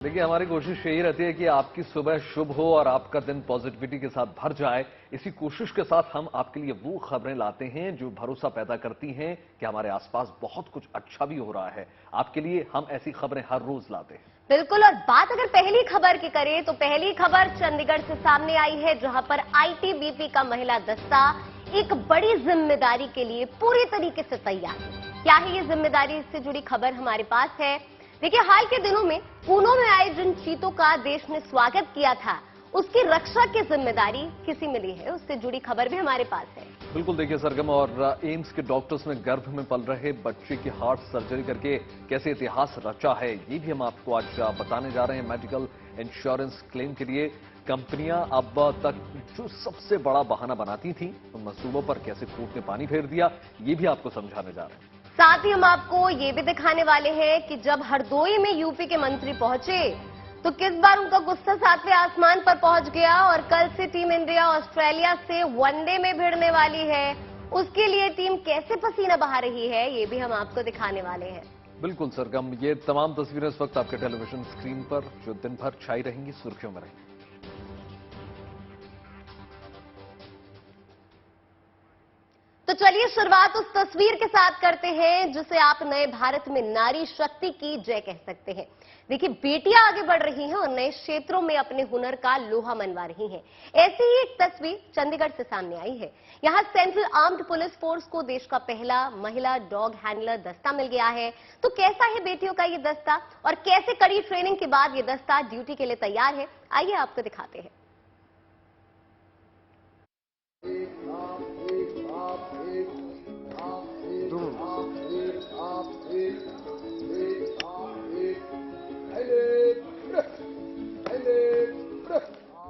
देखिए, हमारी कोशिश यही रहती है कि आपकी सुबह शुभ हो और आपका दिन पॉजिटिविटी के साथ भर जाए। इसी कोशिश के साथ हम आपके लिए वो खबरें लाते हैं जो भरोसा पैदा करती हैं कि हमारे आसपास बहुत कुछ अच्छा भी हो रहा है। आपके लिए हम ऐसी खबरें हर रोज लाते हैं। बिल्कुल। और बात अगर पहली खबर की करें तो पहली खबर चंडीगढ़ से सामने आई है, जहां पर आईटीबीपी का महिला दस्ता एक बड़ी जिम्मेदारी के लिए पूरी तरीके से तैयार है। क्या है ये जिम्मेदारी, इससे जुड़ी खबर हमारे पास है। देखिए, हाल के दिनों में पूनों में आए जिन चीतों का देश ने स्वागत किया था, उसकी रक्षा की जिम्मेदारी किसी मिली है, उससे जुड़ी खबर भी हमारे पास है। बिल्कुल, देखिए सरगम, और एम्स के डॉक्टर्स ने गर्भ में पल रहे बच्चे की हार्ट सर्जरी करके कैसे इतिहास रचा है, ये भी हम आपको आज बताने जा रहे हैं। मेडिकल इंश्योरेंस क्लेम के लिए कंपनियां अब तक जो सबसे बड़ा बहाना बनाती थी, उन मंसूबों पर कैसे कोर्ट ने पानी फेर दिया, ये भी आपको समझाने जा रहे हैं। साथ ही हम आपको ये भी दिखाने वाले हैं कि जब हरदोई में यूपी के मंत्री पहुंचे तो किस बार उनका गुस्सा सातवें आसमान पर पहुंच गया। और कल से टीम इंडिया ऑस्ट्रेलिया से वनडे में भिड़ने वाली है, उसके लिए टीम कैसे पसीना बहा रही है, ये भी हम आपको दिखाने वाले हैं। बिल्कुल सरगम, ये तमाम तस्वीरें इस वक्त आपके टेलीविजन स्क्रीन पर जो दिन भर छाई रहेंगी, सुर्खियों में रहेंगी। तो चलिए शुरुआत उस तस्वीर के साथ करते हैं जिसे आप नए भारत में नारी शक्ति की जय कह सकते हैं। देखिए, बेटियां आगे बढ़ रही हैं और नए क्षेत्रों में अपने हुनर का लोहा मनवा रही हैं। ऐसी ही एक तस्वीर चंडीगढ़ से सामने आई है। यहां सेंट्रल आर्म्ड पुलिस फोर्स को देश का पहला महिला डॉग हैंडलर दस्ता मिल गया है। तो कैसा है बेटियों का ये दस्ता और कैसे कड़ी ट्रेनिंग के बाद ये दस्ता ड्यूटी के लिए तैयार है, आइए आपको दिखाते हैं।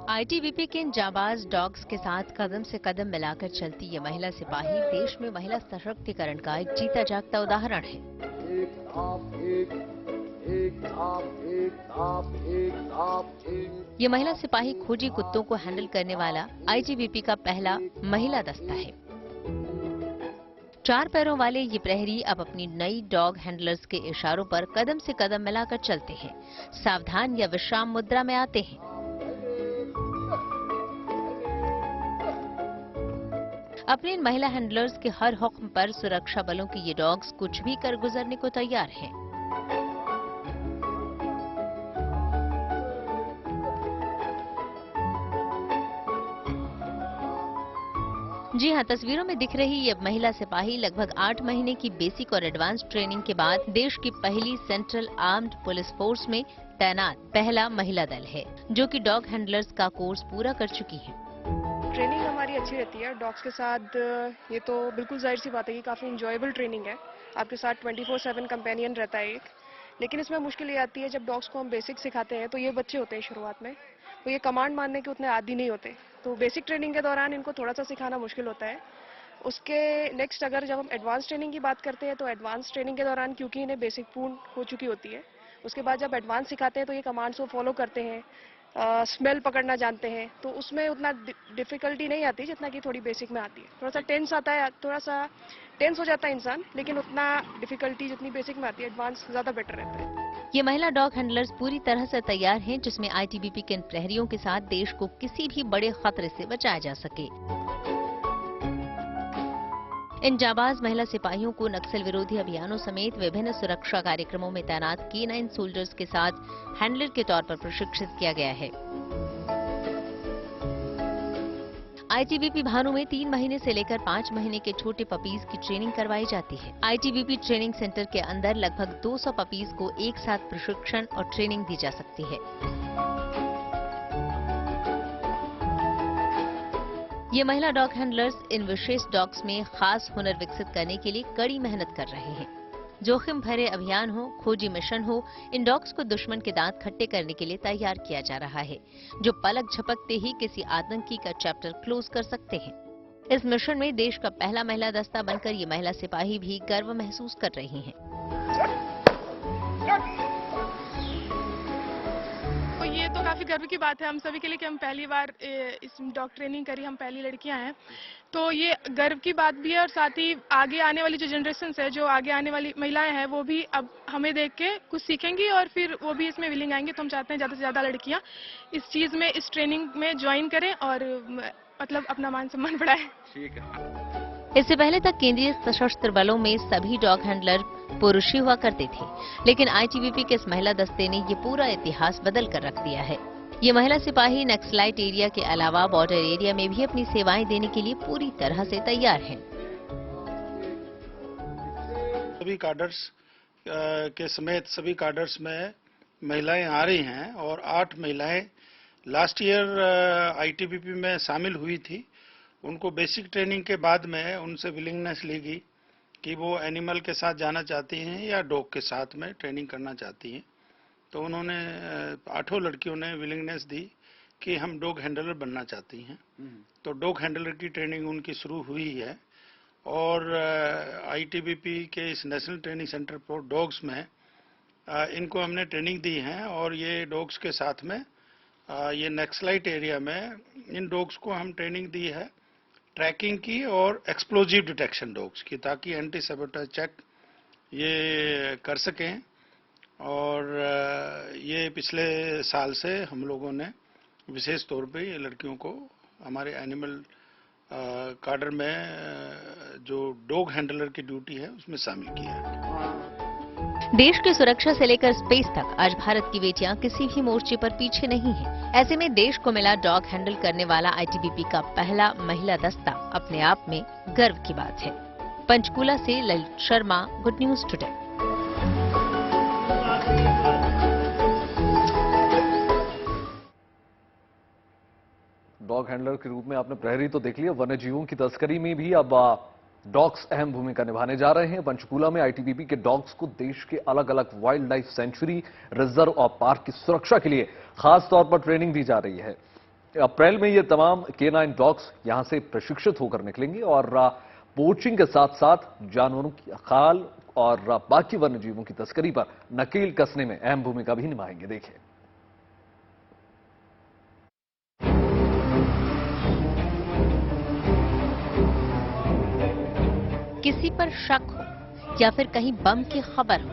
आईटीबीपी के इन जाबाज डॉग्स के साथ कदम से कदम मिलाकर चलती ये महिला सिपाही देश में महिला सशक्तिकरण का एक जीता जागता उदाहरण है। ये महिला सिपाही खोजी कुत्तों को हैंडल करने वाला आईटीबीपी का पहला महिला दस्ता है। 4 पैरों वाले ये प्रहरी अब अपनी नई डॉग हैंडलर्स के इशारों पर कदम से कदम मिलाकर चलते हैं, सावधान या विश्राम मुद्रा में आते हैं। अपने इन महिला हैंडलर्स के हर हुक्म पर सुरक्षा बलों के ये डॉग्स कुछ भी कर गुजरने को तैयार हैं। जी हां, तस्वीरों में दिख रही ये महिला सिपाही लगभग 8 महीने की बेसिक और एडवांस ट्रेनिंग के बाद देश की पहली सेंट्रल आर्म्ड पुलिस फोर्स में तैनात पहला महिला दल है, जो कि डॉग हैंडलर्स का कोर्स पूरा कर चुकी है। ट्रेनिंग हमारी अच्छी रहती है डॉग्स के साथ। ये तो बिल्कुल जाहिर सी बात है कि काफ़ी इंजॉयबल ट्रेनिंग है। आपके साथ 24/7 कंपेनियन रहता है एक। लेकिन इसमें मुश्किल ये आती है जब डॉग्स को हम बेसिक सिखाते हैं तो ये बच्चे होते हैं शुरुआत में, तो ये कमांड मानने के उतने आदी नहीं होते, तो बेसिक ट्रेनिंग के दौरान इनको थोड़ा सा सिखाना मुश्किल होता है। उसके नेक्स्ट अगर जब हम एडवांस ट्रेनिंग की बात करते हैं तो एडवांस ट्रेनिंग के दौरान क्योंकि इन्हें बेसिक पूर्ण हो चुकी होती है, उसके बाद जब एडवांस सिखाते हैं तो ये कमांड्स को फॉलो करते हैं, स्मेल पकड़ना जानते हैं, तो उसमें उतना डिफिकल्टी नहीं आती जितना कि थोड़ी बेसिक में आती है। थोड़ा सा टेंस आता है, थोड़ा सा टेंस हो जाता है इंसान, लेकिन उतना डिफिकल्टी जितनी बेसिक में आती है एडवांस ज्यादा बेटर रहता है। ये महिला डॉग हैंडलर्स पूरी तरह से तैयार हैं, जिसमें आईटीबीपी के इन प्रहरियों के साथ देश को किसी भी बड़े खतरे से बचाया जा सके। इन जाबाज महिला सिपाहियों को नक्सल विरोधी अभियानों समेत विभिन्न सुरक्षा कार्यक्रमों में तैनात K9 सोल्जर्स के साथ हैंडलर के तौर पर प्रशिक्षित किया गया है। आईटीबीपी भानु में 3 महीने से लेकर 5 महीने के छोटे पपीज की ट्रेनिंग करवाई जाती है। आईटीबीपी ट्रेनिंग सेंटर के अंदर लगभग 200 पपीज को एक साथ प्रशिक्षण और ट्रेनिंग दी जा सकती है। ये महिला डॉग हैंडलर्स इन विशेष डॉग्स में खास हुनर विकसित करने के लिए कड़ी मेहनत कर रहे हैं। जोखिम भरे अभियान हो, खोजी मिशन हो, इन डॉग्स को दुश्मन के दांत खट्टे करने के लिए तैयार किया जा रहा है, जो पलक झपकते ही किसी आतंकी का चैप्टर क्लोज कर सकते हैं। इस मिशन में देश का पहला महिला दस्ता बनकर ये महिला सिपाही भी गर्व महसूस कर रही हैं। तो ये तो काफ़ी गर्व की बात है हम सभी के लिए कि हम पहली बार इस डॉग ट्रेनिंग करी, हम पहली लड़कियां हैं। तो ये गर्व की बात भी है और साथ ही आगे आने वाली जो जनरेशन है, जो आगे आने वाली महिलाएं हैं, वो भी अब हमें देख के कुछ सीखेंगी और फिर वो भी इसमें विलिंग आएंगे। तो हम चाहते हैं ज़्यादा से ज़्यादा लड़कियां इस चीज़ में, इस ट्रेनिंग में ज्वाइन करें और मतलब अपना मान सम्मान बढ़ाएं। ठीक है। इससे पहले तक केंद्रीय सशस्त्र बलों में सभी डॉग हैंडलर पुरुष ही हुआ करते थे, लेकिन आईटीबीपी के इस महिला दस्ते ने ये पूरा इतिहास बदल कर रख दिया है। ये महिला सिपाही नक्सलाइट एरिया के अलावा बॉर्डर एरिया में भी अपनी सेवाएं देने के लिए पूरी तरह से तैयार हैं। सभी काडर्स के समेत सभी काडर्स में महिलाएं आ रही हैं और 8 महिलाएं लास्ट ईयर आईटीबीपी में शामिल हुई थी। उनको बेसिक ट्रेनिंग के बाद में उनसे विलिंगनेस ली गई कि वो एनिमल के साथ जाना चाहती हैं या डॉग के साथ में ट्रेनिंग करना चाहती हैं। तो उन्होंने 8 लड़कियों ने विलिंगनेस दी कि हम डॉग हैंडलर बनना चाहती हैं। तो डॉग हैंडलर की ट्रेनिंग उनकी शुरू हुई है और आईटीबीपी के इस national training centre for dogs में इनको हमने ट्रेनिंग दी है और ये डॉग्स के साथ में ये नक्सलाइट एरिया में इन डॉग्स को हम ट्रेनिंग दी है ट्रैकिंग की और एक्सप्लोजिव डिटेक्शन डॉग्स की, ताकि एंटी सैबोटेज चेक ये कर सकें। और ये पिछले साल से हम लोगों ने विशेष तौर पे ये लड़कियों को हमारे एनिमल काडर में जो डॉग हैंडलर की ड्यूटी है उसमें शामिल किया है। देश की सुरक्षा से लेकर स्पेस तक आज भारत की बेटियां किसी भी मोर्चे पर पीछे नहीं हैं। ऐसे में देश को मिला डॉग हैंडल करने वाला आईटीबीपी का पहला महिला दस्ता अपने आप में गर्व की बात है। पंचकूला से Lalit Sharma, good news today. Dog handler के रूप में आपने प्रहरी तो देख लिया, वन्य जीवों की तस्करी में भी अब डॉग्स अहम भूमिका निभाने जा रहे हैं। पंचकूला में आईटीबीपी के डॉग्स को देश के अलग अलग वाइल्ड लाइफ सेंचुरी, रिजर्व और पार्क की सुरक्षा के लिए खास तौर पर ट्रेनिंग दी जा रही है। अप्रैल में ये तमाम K9 डॉग्स यहां से प्रशिक्षित होकर निकलेंगे और पोचिंग के साथ साथ जानवरों की खाल और बाकी वन्य जीवों की तस्करी पर नकेल कसने में अहम भूमिका भी निभाएंगे। देखिए, किसी पर शक हो या फिर कहीं बम की खबर हो,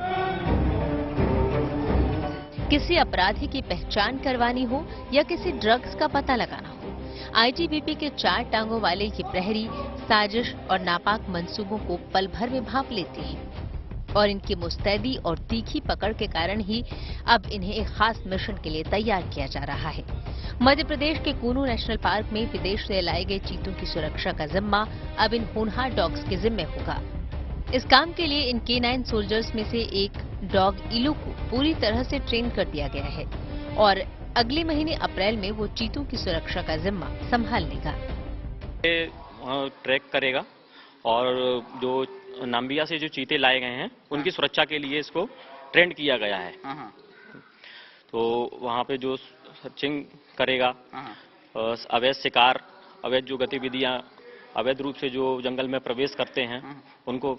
किसी अपराधी की पहचान करवानी हो या किसी ड्रग्स का पता लगाना हो, आईटीबीपी के 4 टांगों वाले ये प्रहरी साजिश और नापाक मंसूबों को पल भर में भांप लेते हैं और इनकी मुस्तैदी और तीखी पकड़ के कारण ही अब इन्हें एक खास मिशन के लिए तैयार किया जा रहा है। मध्य प्रदेश के कूनू नेशनल पार्क में विदेश से लाए गए चीतों की सुरक्षा का जिम्मा अब इन होनहार डॉग्स के जिम्मे होगा। इस काम के लिए इन K9 सोल्जर्स में से एक डॉग इलू को पूरी तरह से ट्रेन कर दिया गया है और अगले महीने अप्रैल में वो चीतों की सुरक्षा का जिम्मा संभाल लेगा। ट्रैक करेगा और जो नाम्बिया से जो चीते लाए गए हैं उनकी सुरक्षा के लिए इसको ट्रेंड किया गया है। तो वहाँ पे जो सर्चिंग करेगा, अवैध शिकार, अवैध जो गतिविधियां, अवैध रूप से जो जंगल में प्रवेश करते हैं उनको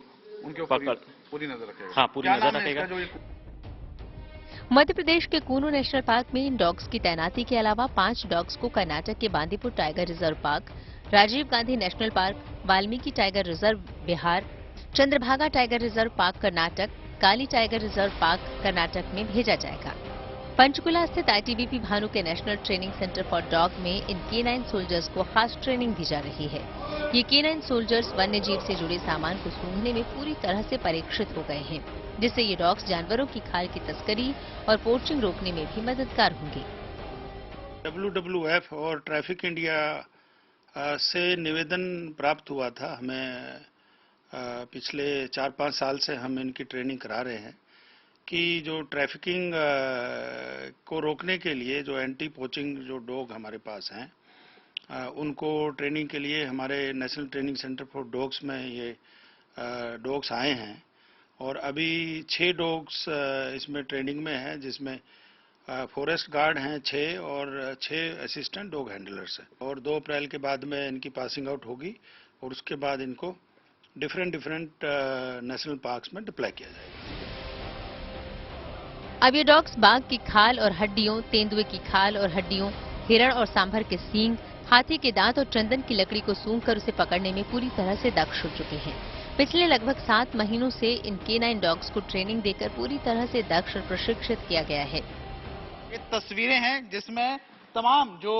पकड़ पूरी नजर रखेगा। हाँ, पूरी नजर रखेगा। मध्य प्रदेश के कूनू नेशनल पार्क में इन डॉग्स की तैनाती के अलावा 5 डॉग्स को कर्नाटक के Bandipur tiger reserve park, Rajiv Gandhi national park, Valmiki tiger reserve Bihar, Chandrabhaga tiger reserve park Karnataka, Kali tiger reserve park Karnataka में भेजा जाएगा। पंचकुला स्थित आईटीबीपी भानु के national training centre for dog में इन K9 सोल्जर्स को खास ट्रेनिंग दी जा रही है। ये K9 सोल्जर्स वन्य जीव से जुड़े सामान को सूंघने में पूरी तरह से परीक्षित हो गए हैं, जिससे ये डॉग्स जानवरों की खाल की तस्करी और पोचिंग रोकने में भी मददगार होंगे। WWF और ट्रैफिक इंडिया से निवेदन प्राप्त हुआ था हमें। पिछले 4-5 साल से हम इनकी ट्रेनिंग करा रहे हैं कि जो ट्रैफिकिंग को रोकने के लिए जो एंटी पोचिंग जो डॉग हमारे पास हैं उनको ट्रेनिंग के लिए हमारे national training centre for dogs में ये डॉग्स आए हैं और अभी 6 डॉग्स इसमें ट्रेनिंग में हैं, जिसमें फॉरेस्ट गार्ड हैं 6 और 6 असिस्टेंट डॉग हैंडलर्स हैं। और 2 अप्रैल के बाद में इनकी पासिंग आउट होगी और उसके बाद इनको डिफरेंट नेशनल पार्क्स में डिप्लॉय किया जाएगा। अब ये डॉग्स बाघ की खाल और हड्डियों, तेंदुए की खाल और हड्डियों, हिरण और सांभर के सींग, हाथी के दांत और चंदन की लकड़ी को सूंघकर उसे पकड़ने में पूरी तरह से दक्ष हो चुके हैं। पिछले लगभग 7 महीनों से इन K9 डॉग्स को ट्रेनिंग देकर पूरी तरह से दक्ष और प्रशिक्षित किया गया है। ये तस्वीरें हैं जिसमें तमाम जो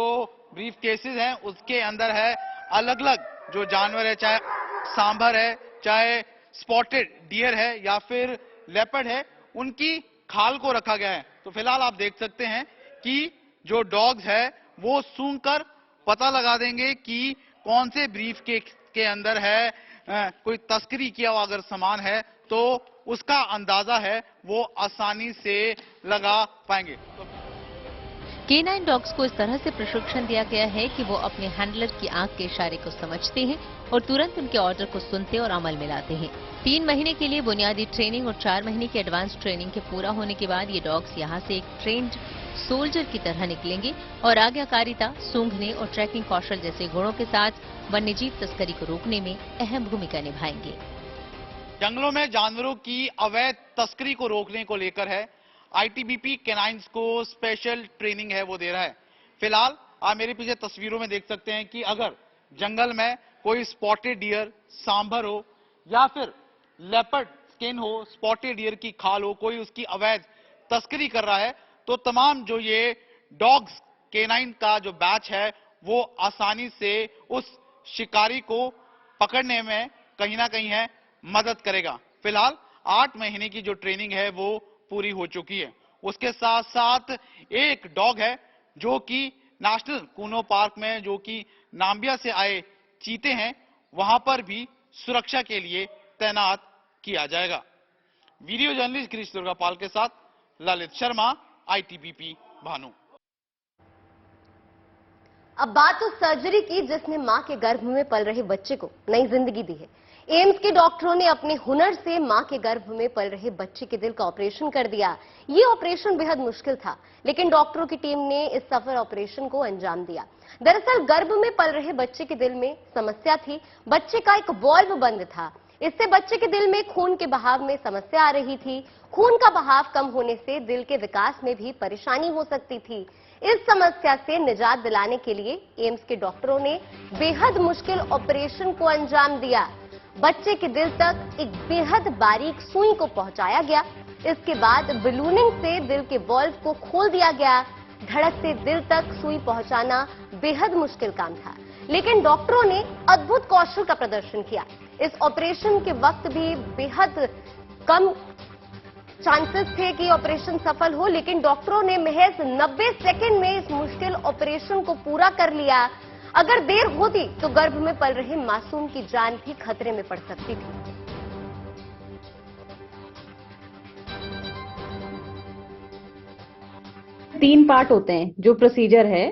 ब्रीफ केसेस हैं उसके अंदर है अलग अलग जो जानवर है, चाहे सांभर है, चाहे स्पॉटेड डियर है या फिर लेपर्ड है, उनकी खाल को रखा गया है। तो फिलहाल आप देख सकते हैं कि जो डॉग्स है वो सूंघकर पता लगा देंगे कि कौन से ब्रीफ के अंदर है कोई तस्करी किया हुआ अगर सामान है तो उसका अंदाजा है वो आसानी से लगा पाएंगे। K9 डॉग्स को इस तरह से प्रशिक्षण दिया गया है कि वो अपने हैंडलर की आंख के इशारे को समझते हैं और तुरंत उनके ऑर्डर को सुनते और अमल में लाते हैं। 3 महीने के लिए बुनियादी ट्रेनिंग और 4 महीने की एडवांस ट्रेनिंग के पूरा होने के बाद ये डॉग्स यहाँ से एक ट्रेन्ड सोल्जर की तरह निकलेंगे और आज्ञाकारिता, सूंघने और ट्रैकिंग कौशल जैसे गुणों के साथ वन्यजीव तस्करी को रोकने में अहम भूमिका निभाएंगे। जंगलों में जानवरों की अवैध तस्करी को रोकने को लेकर है आईटीबीपी कैनाइंस को स्पेशल ट्रेनिंग है वो दे रहा है। फिलहाल आप मेरे पीछे तस्वीरों में देख सकते हैं कि अगर जंगल में कोई स्पॉटेड डियर, सांभर हो या फिर लेपर्ड स्किन हो, स्पॉटेड डियर की खाल हो, कोई उसकी अवैध तस्करी कर रहा है तो तमाम जो ये डॉग्स K9 का जो बैच है वो आसानी से उस शिकारी को पकड़ने में कहीं ना कहीं है मदद करेगा। फिलहाल 8 महीने की जो ट्रेनिंग है वो पूरी हो चुकी है। उसके साथ साथ एक डॉग है जो कि नेशनल कूनो पार्क में जो कि नाम्बिया से आए चीते हैं वहां पर भी सुरक्षा के लिए तैनात किया जाएगा। वीडियो जर्नलिस्ट गिरीश दुर्गापाल के साथ ललित शर्मा, आईटीबीपी भानु। अब बात उस सर्जरी की जिसने मां के गर्भ में पल रहे बच्चे को नई जिंदगी दी है। एम्स के डॉक्टरों ने अपने हुनर से मां के गर्भ में पल रहे बच्चे के दिल का ऑपरेशन कर दिया। ये ऑपरेशन बेहद मुश्किल था, लेकिन डॉक्टरों की टीम ने इस सफल ऑपरेशन को अंजाम दिया। दरअसल गर्भ में पल रहे बच्चे के दिल में समस्या थी। बच्चे का एक वाल्व बंद था। इससे बच्चे के दिल में खून के बहाव में समस्या आ रही थी। खून का बहाव कम होने से दिल के विकास में भी परेशानी हो सकती थी। इस समस्या से निजात दिलाने के लिए एम्स के डॉक्टरों ने बेहद मुश्किल ऑपरेशन को अंजाम दिया। बच्चे के दिल तक एक बेहद बारीक सुई को पहुंचाया गया। इसके बाद बलूनिंग से दिल के वाल्व को खोल दिया गया। धड़क से दिल तक सुई पहुंचाना बेहद मुश्किल काम था, लेकिन डॉक्टरों ने अद्भुत कौशल का प्रदर्शन किया। इस ऑपरेशन के वक्त भी बेहद कम चांसेस थे कि ऑपरेशन सफल हो, लेकिन डॉक्टरों ने महज 90 सेकंड में इस मुश्किल ऑपरेशन को पूरा कर लिया। अगर देर होती तो गर्भ में पल रहे मासूम की जान भी खतरे में पड़ सकती थी। तीन पार्ट होते हैं जो प्रोसीजर है।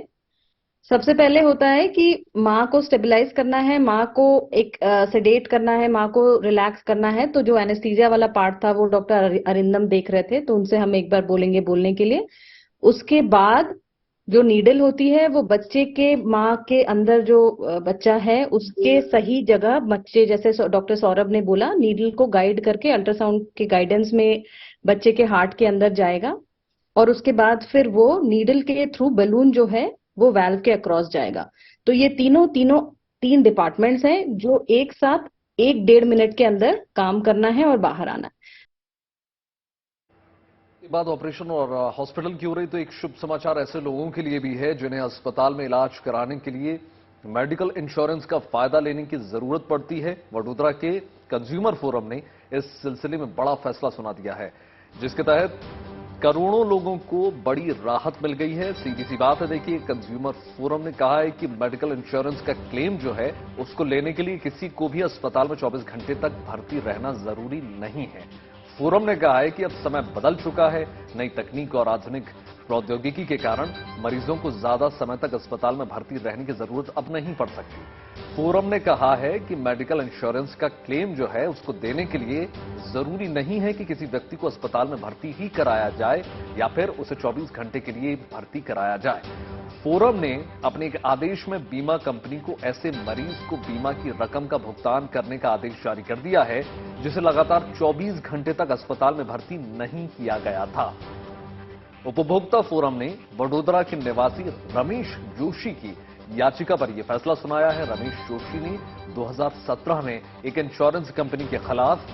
सबसे पहले होता है कि माँ को स्टेबलाइज करना है, माँ को एक सेडेट करना है, माँ को रिलैक्स करना है। तो जो एनेस्थीसिया वाला पार्ट था वो डॉक्टर अरिंदम देख रहे थे, तो उनसे हम एक बार बोलेंगे बोलने के लिए। उसके बाद जो नीडल होती है वो बच्चे के माँ के अंदर जो बच्चा है उसके सही जगह बच्चे, जैसे डॉक्टर सौरभ ने बोला, नीडल को गाइड करके अल्ट्रासाउंड के गाइडेंस में बच्चे के हार्ट के अंदर जाएगा और उसके बाद फिर वो नीडल के थ्रू बलून जो है वो वाल्व के अक्रॉस जाएगा। तो ये तीन डिपार्टमेंट्स हैं जो एक साथ 1-1.5 मिनट के अंदर काम करना है और बाहर आना है। बाद ऑपरेशन और हॉस्पिटल की हो रही तो एक शुभ समाचार ऐसे लोगों के लिए भी है जिन्हें अस्पताल में इलाज कराने के लिए मेडिकल इंश्योरेंस का फायदा लेने की जरूरत पड़ती है। वडोदरा के कंज्यूमर फोरम ने इस सिलसिले में बड़ा फैसला सुना दिया है, जिसके तहत करोड़ों लोगों को बड़ी राहत मिल गई है। सीधी सी बात है, देखिए, कंज्यूमर फोरम ने कहा है कि मेडिकल इंश्योरेंस का क्लेम जो है उसको लेने के लिए किसी को भी अस्पताल में 24 घंटे तक भर्ती रहना जरूरी नहीं है। फोरम ने कहा है कि अब समय बदल चुका है। नई तकनीक और आधुनिक प्रौद्योगिकी के कारण मरीजों को ज्यादा समय तक अस्पताल में भर्ती रहने की जरूरत अब नहीं पड़ सकती। फोरम ने कहा है कि मेडिकल इंश्योरेंस का क्लेम जो है उसको देने के लिए जरूरी नहीं है कि किसी व्यक्ति को अस्पताल में भर्ती ही कराया जाए या फिर उसे 24 घंटे के लिए भर्ती कराया जाए। फोरम ने अपने एक आदेश में बीमा कंपनी को ऐसे मरीज को बीमा की रकम का भुगतान करने का आदेश जारी कर दिया है जिसे लगातार 24 घंटे तक अस्पताल में भर्ती नहीं किया गया था। उपभोक्ता फोरम ने वडोदरा के निवासी रमेश जोशी की याचिका पर यह फैसला सुनाया है। रमेश जोशी ने 2017 में एक इंश्योरेंस कंपनी के खिलाफ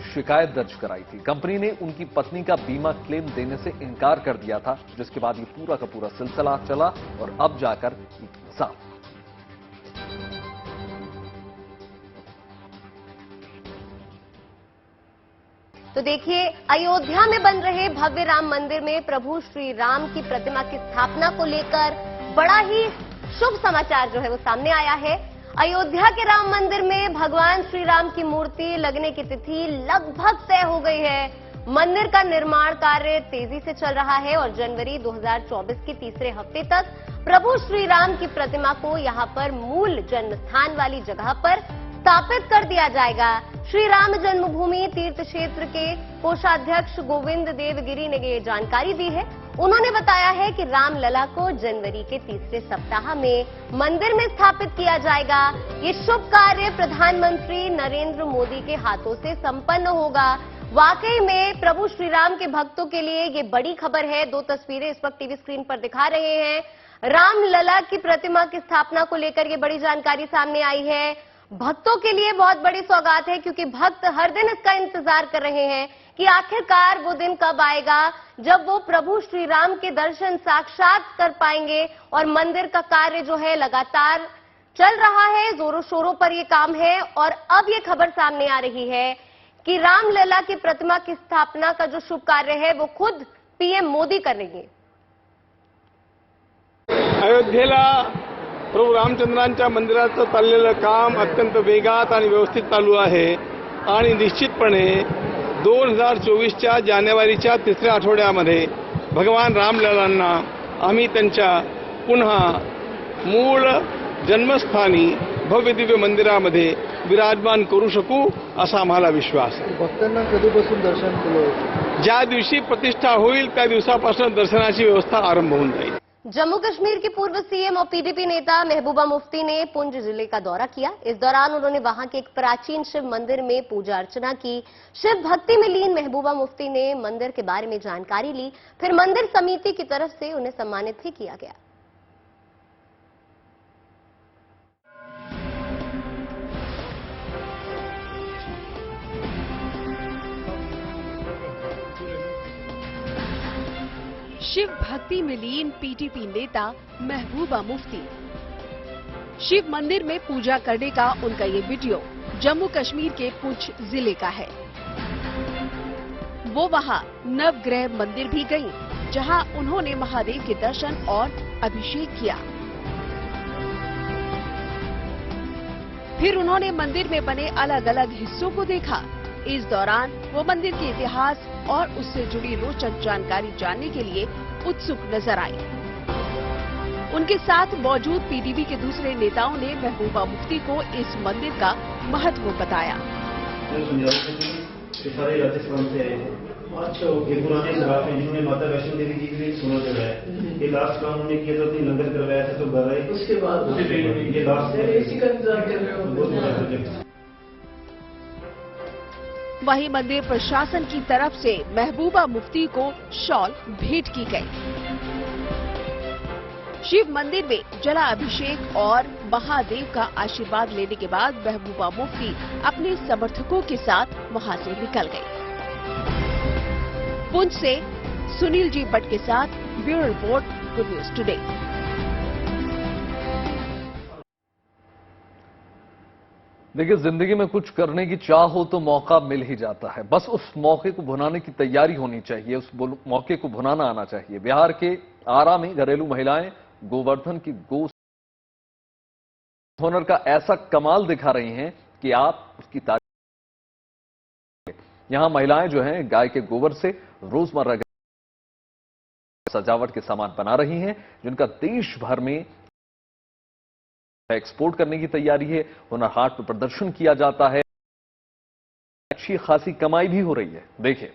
शिकायत दर्ज कराई थी। कंपनी ने उनकी पत्नी का बीमा क्लेम देने से इनकार कर दिया था, जिसके बाद ये पूरा का पूरा सिलसिला चला और अब जाकर साफ। तो देखिए, अयोध्या में बन रहे भव्य राम मंदिर में प्रभु श्री राम की प्रतिमा की स्थापना को लेकर बड़ा ही शुभ समाचार जो है वो सामने आया है। अयोध्या के राम मंदिर में भगवान श्री राम की मूर्ति लगने की तिथि लगभग तय हो गई है। मंदिर का निर्माण कार्य तेजी से चल रहा है और जनवरी 2024 के तीसरे हफ्ते तक प्रभु श्री राम की प्रतिमा को यहां पर मूल जन्म स्थान वाली जगह पर स्थापित कर दिया जाएगा। श्री राम जन्मभूमि तीर्थ क्षेत्र के कोषाध्यक्ष गोविंद देवगिरी ने ये जानकारी दी है। उन्होंने बताया है कि रामलला को जनवरी के तीसरे सप्ताह में मंदिर में स्थापित किया जाएगा। ये शुभ कार्य प्रधानमंत्री नरेंद्र मोदी के हाथों से संपन्न होगा। वाकई में प्रभु श्री राम के भक्तों के लिए ये बड़ी खबर है। दो तस्वीरें इस वक्त टीवी स्क्रीन पर दिखा रहे हैं। रामलला की प्रतिमा की स्थापना को लेकर ये बड़ी जानकारी सामने आई है। भक्तों के लिए बहुत बड़ी सौगात है, क्योंकि भक्त हर दिन इसका इंतजार कर रहे हैं कि आखिरकार वो दिन कब आएगा जब वो प्रभु श्री राम के दर्शन साक्षात कर पाएंगे। और मंदिर का कार्य जो है लगातार चल रहा है, जोरों शोरों पर ये काम है। और अब ये खबर सामने आ रही है कि रामलला की प्रतिमा की स्थापना का जो शुभ कार्य है वो खुद पीएम मोदी करेंगे। अयोध्येला प्रभू रामचंद्रांच्या मंदिराचं चाललेलं काम अत्यंत वेगात आणि व्यवस्थित चालू आहे आणि निश्चितपणे 2024च्या जानेवारीच्या तिसऱ्या आठवड्यामध्ये भगवान रामललांना आम्ही त्यांच्या पुन्हा मूळ जन्मस्थानी भव्य दिव्य मंदिरामध्ये विराजमान करू शकू असा आम्हाला विश्वास आहे। भक्तांना कधीपासून दर्शन केलं? ज्या दिवशी प्रतिष्ठा होईल त्या दिवसापासून दर्शनाची व्यवस्था आरंभ होऊन जाईल। जम्मू कश्मीर की पूर्व सीएम और पीडीपी नेता महबूबा मुफ्ती ने पुंछ जिले का दौरा किया। इस दौरान उन्होंने वहां के एक प्राचीन शिव मंदिर में पूजा अर्चना की। शिव भक्ति में लीन महबूबा मुफ्ती ने मंदिर के बारे में जानकारी ली। फिर मंदिर समिति की तरफ से उन्हें सम्मानित भी किया गया। शिव भक्ति में लीन पीटीपी नेता महबूबा मुफ्ती। शिव मंदिर में पूजा करने का उनका ये वीडियो जम्मू कश्मीर के पुंछ जिले का है। वो वहां नवग्रह मंदिर भी गईं, जहां उन्होंने महादेव के दर्शन और अभिषेक किया। फिर उन्होंने मंदिर में बने अलग अलग हिस्सों को देखा। इस दौरान वो मंदिर के इतिहास और उससे जुड़ी रोचक जानकारी जानने के लिए उत्सुक नजर आई। उनके साथ मौजूद पीडीपी के दूसरे नेताओं ने महबूबा मुफ्ती को इस मंदिर का महत्व बताया। सारे राजस्थान से आए थे। अच्छा, ये पुराने इतिहास में जिन्होंने माता वैष्णो देवी जी के लिए सुना जगह है। ये लास्ट काम उन्होंने किया था, लंगर करवाया था तो घर आए, उसके बाद ये लास्ट इसी का इंतजार कर रहे हो। बहुत बड़ा प्रोजेक्ट। वहीं मंदिर प्रशासन की तरफ से महबूबा मुफ्ती को शॉल भेंट की गई। शिव मंदिर में जला अभिषेक और महादेव का आशीर्वाद लेने के बाद महबूबा मुफ्ती अपने समर्थकों के साथ वहां से निकल गई। पुंछ से सुनील जी भट्ट के साथ bureau report, good news today. देखिए, जिंदगी में कुछ करने की चाह हो तो मौका मिल ही जाता है। बस उस मौके को भुनाने की तैयारी होनी चाहिए, उस मौके को भुनाना आना चाहिए। बिहार के आरा में घरेलू महिलाएं गोवर्धन की गो हुनर का ऐसा कमाल दिखा रही हैं कि आप उसकी तारीफ। यहां महिलाएं जो हैं गाय के गोबर से रोजमर्रा की सजावट के सामान बना रही हैं, जिनका देश भर में एक्सपोर्ट करने की तैयारी है। हुनर हाट में प्रदर्शन किया जाता है, अच्छी खासी कमाई भी हो रही है। देखिए,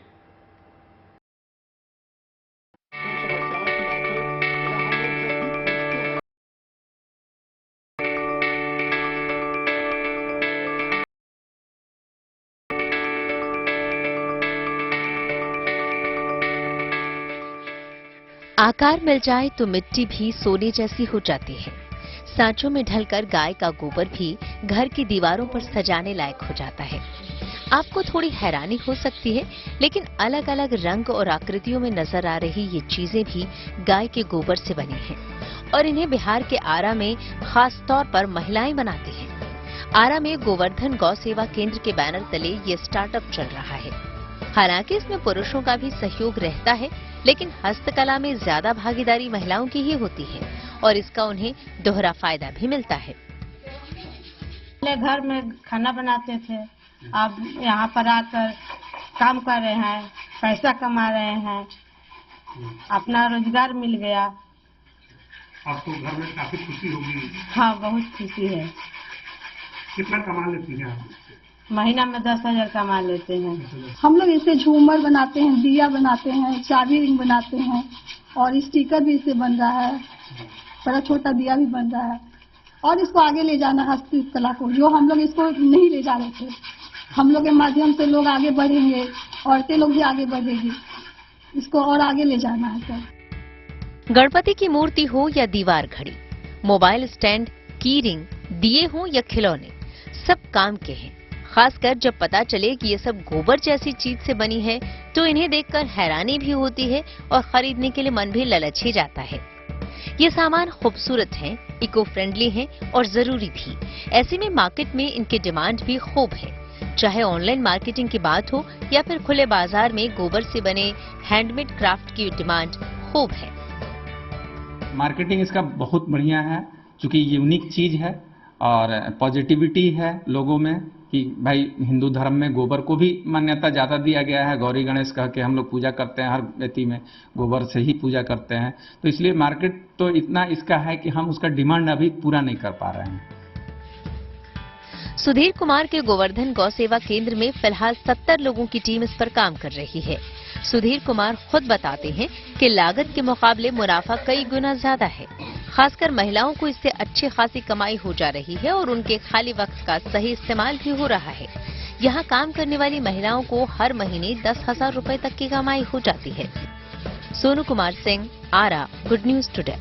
आकार मिल जाए तो मिट्टी भी सोने जैसी हो जाती है। सांचों में ढलकर गाय का गोबर भी घर की दीवारों पर सजाने लायक हो जाता है। आपको थोड़ी हैरानी हो सकती है, लेकिन अलग अलग रंग और आकृतियों में नजर आ रही ये चीजें भी गाय के गोबर से बनी हैं और इन्हें बिहार के आरा में खास तौर पर महिलाएं बनाती हैं। आरा में गोवर्धन गौ सेवा केंद्र के बैनर तले ये स्टार्टअप चल रहा है। हालांकि इसमें पुरुषों का भी सहयोग रहता है, लेकिन हस्तकला में ज्यादा भागीदारी महिलाओं की ही होती है और इसका उन्हें दोहरा फायदा भी मिलता है। पहले घर में खाना बनाते थे, अब यहाँ पर आकर काम कर रहे हैं, पैसा कमा रहे हैं, अपना रोजगार मिल गया। आपको घर में काफी खुशी होगी? हाँ, बहुत खुशी है। कितना कमा लेती हैं आप? महीना में 10,000 कमा लेते हैं। हम लोग इसे झूमर बनाते हैं, दिया बनाते हैं, चाबी रिंग बनाते हैं और स्टिकर भी इससे बन रहा है, बड़ा छोटा दिया भी बन रहा है। और इसको आगे ले जाना हस्तकला को, जो हम लोग इसको नहीं ले जा रहे थे, हम लोग के माध्यम से लोग आगे बढ़ेंगे, औरतें लोग भी आगे बढ़ेगी, इसको और आगे ले जाना है सर। गणपति की मूर्ति हो या दीवार घड़ी, मोबाइल स्टैंड, की रिंग, दिए हो या खिलौने, सब काम के हैं। खासकर जब पता चले कि ये सब गोबर जैसी चीज से बनी है तो इन्हें देखकर हैरानी भी होती है और खरीदने के लिए मन भी ललच ही जाता है। ये सामान खूबसूरत हैं, इको फ्रेंडली हैं और जरूरी भी। ऐसे में मार्केट में इनकी डिमांड भी खूब है। चाहे ऑनलाइन मार्केटिंग की बात हो या फिर खुले बाजार में गोबर से बने हैंडमेड क्राफ्ट की डिमांड खूब है। मार्केटिंग इसका बहुत बढ़िया है, क्योंकि यूनिक चीज है और पॉजिटिविटी है लोगों में कि भाई हिंदू धर्म में गोबर को भी मान्यता ज्यादा दिया गया है। गौरी गणेश कह के हम लोग पूजा करते हैं, हर व्यक्ति में गोबर से ही पूजा करते हैं, तो इसलिए मार्केट तो इतना इसका है कि हम उसका डिमांड अभी पूरा नहीं कर पा रहे हैं। सुधीर कुमार के गोवर्धन गौ सेवा केंद्र में फिलहाल 70 लोगों की टीम इस पर काम कर रही है। सुधीर कुमार खुद बताते हैं कि लागत के मुकाबले मुनाफा कई गुना ज्यादा है। खासकर महिलाओं को इससे अच्छी खासी कमाई हो जा रही है और उनके खाली वक्त का सही इस्तेमाल भी हो रहा है। यहाँ काम करने वाली महिलाओं को हर महीने 10,000 रुपए तक की कमाई हो जाती है। सोनू कुमार सिंह, आरा, गुड न्यूज टुडे।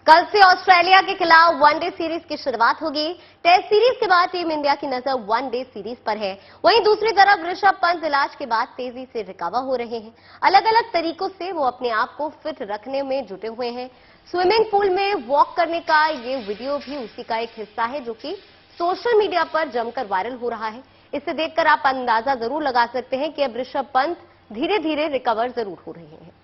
कल से ऑस्ट्रेलिया के खिलाफ वनडे सीरीज की शुरुआत होगी। टेस्ट सीरीज के बाद टीम इंडिया की नजर वनडे सीरीज पर है। वहीं दूसरी तरफ ऋषभ पंत इलाज के बाद तेजी से रिकवर हो रहे हैं। अलग अलग तरीकों से वो अपने आप को फिट रखने में जुटे हुए हैं। स्विमिंग पूल में वॉक करने का ये वीडियो भी उसी का एक हिस्सा है, जो कि सोशल मीडिया पर जमकर वायरल हो रहा है। इसे देखकर आप अंदाजा जरूर लगा सकते हैं कि अब ऋषभ पंत धीरे धीरे रिकवर जरूर हो रहे हैं।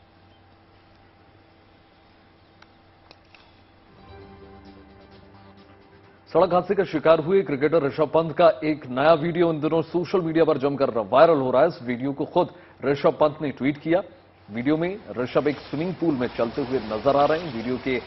सड़क हादसे का शिकार हुए क्रिकेटर ऋषभ पंत का एक नया वीडियो इन दिनों सोशल मीडिया पर जमकर वायरल हो रहा है। इस वीडियो को खुद ऋषभ पंत ने ट्वीट किया। वीडियो में ऋषभ एक स्विमिंग पूल में चलते हुए नजर आ रहे हैं। वीडियो के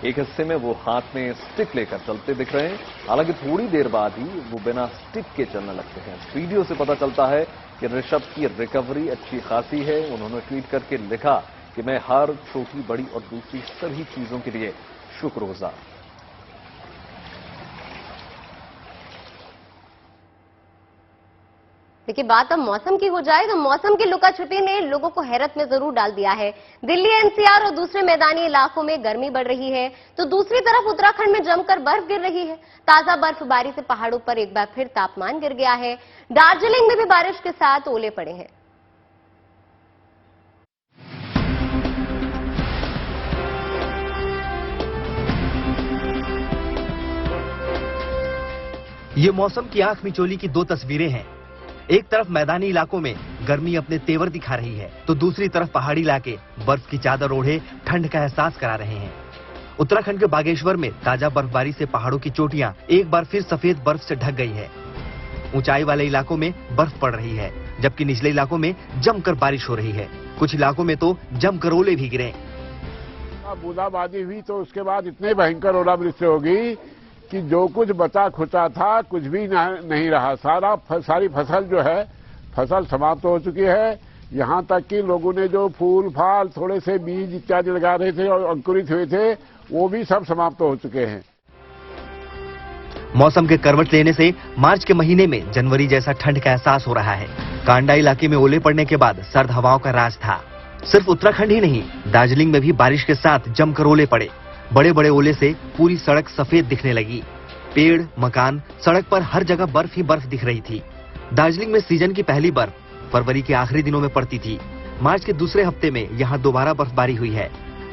एक हिस्से में वो हाथ में स्टिक लेकर चलते दिख रहे हैं। हालांकि थोड़ी देर बाद ही वो बिना स्टिक के चलने लगते हैं। वीडियो से पता चलता है कि ऋषभ की रिकवरी अच्छी खासी है। उन्होंने ट्वीट करके लिखा कि मैं हर छोटी बड़ी और दूसरी सभी चीजों के लिए शुक्रगुजार। देखिए, बात अब मौसम की हो जाए तो मौसम की लुका छिपी ने लोगों को हैरत में जरूर डाल दिया है। दिल्ली, एनसीआर और दूसरे मैदानी इलाकों में गर्मी बढ़ रही है तो दूसरी तरफ उत्तराखंड में जमकर बर्फ गिर रही है। ताजा बर्फबारी से पहाड़ों पर एक बार फिर तापमान गिर गया है। दार्जिलिंग में भी बारिश के साथ ओले पड़े हैं। ये मौसम की आंख मिचोली की दो तस्वीरें हैं। एक तरफ मैदानी इलाकों में गर्मी अपने तेवर दिखा रही है तो दूसरी तरफ पहाड़ी इलाके बर्फ की चादर ओढ़े ठंड का एहसास करा रहे हैं। उत्तराखंड के बागेश्वर में ताजा बर्फबारी से पहाड़ों की चोटियां एक बार फिर सफेद बर्फ से ढक गई है। ऊंचाई वाले इलाकों में बर्फ पड़ रही है, जबकि निचले इलाकों में जमकर बारिश हो रही है। कुछ इलाकों में तो जमकर ओले भी गिरे। बूंदाबांदी हुई तो उसके बाद इतने भयंकर ओलावृष्टि होगी कि जो कुछ बचा खुचा था कुछ भी नहीं रहा। सारी फसल जो है फसल समाप्त हो चुकी है। यहाँ तक कि लोगों ने जो फूल फाल थोड़े से बीज इत्यादि लगा रहे थे और अंकुरित हुए थे वो भी सब समाप्त हो चुके हैं। मौसम के करवट लेने से मार्च के महीने में जनवरी जैसा ठंड का एहसास हो रहा है। कांडा इलाके में ओले पड़ने के बाद सर्द हवाओं का राज था। सिर्फ उत्तराखंड ही नहीं, दार्जिलिंग में भी बारिश के साथ जमकर ओले पड़े। बड़े बड़े ओले से पूरी सड़क सफेद दिखने लगी। पेड़, मकान, सड़क पर हर जगह बर्फ ही बर्फ दिख रही थी। दार्जिलिंग में सीजन की पहली बर्फ फरवरी के आखिरी दिनों में पड़ती थी। मार्च के दूसरे हफ्ते में यहाँ दोबारा बर्फबारी हुई है।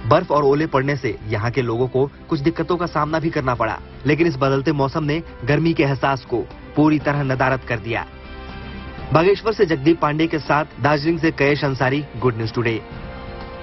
बर्फ और ओले पड़ने से यहाँ के लोगों को कुछ दिक्कतों का सामना भी करना पड़ा, लेकिन इस बदलते मौसम ने गर्मी के एहसास को पूरी तरह नदारद कर दिया। बागेश्वर से जगदीप पांडे के साथ दार्जिलिंग से कयेश अंसारी, गुड न्यूज टुडे।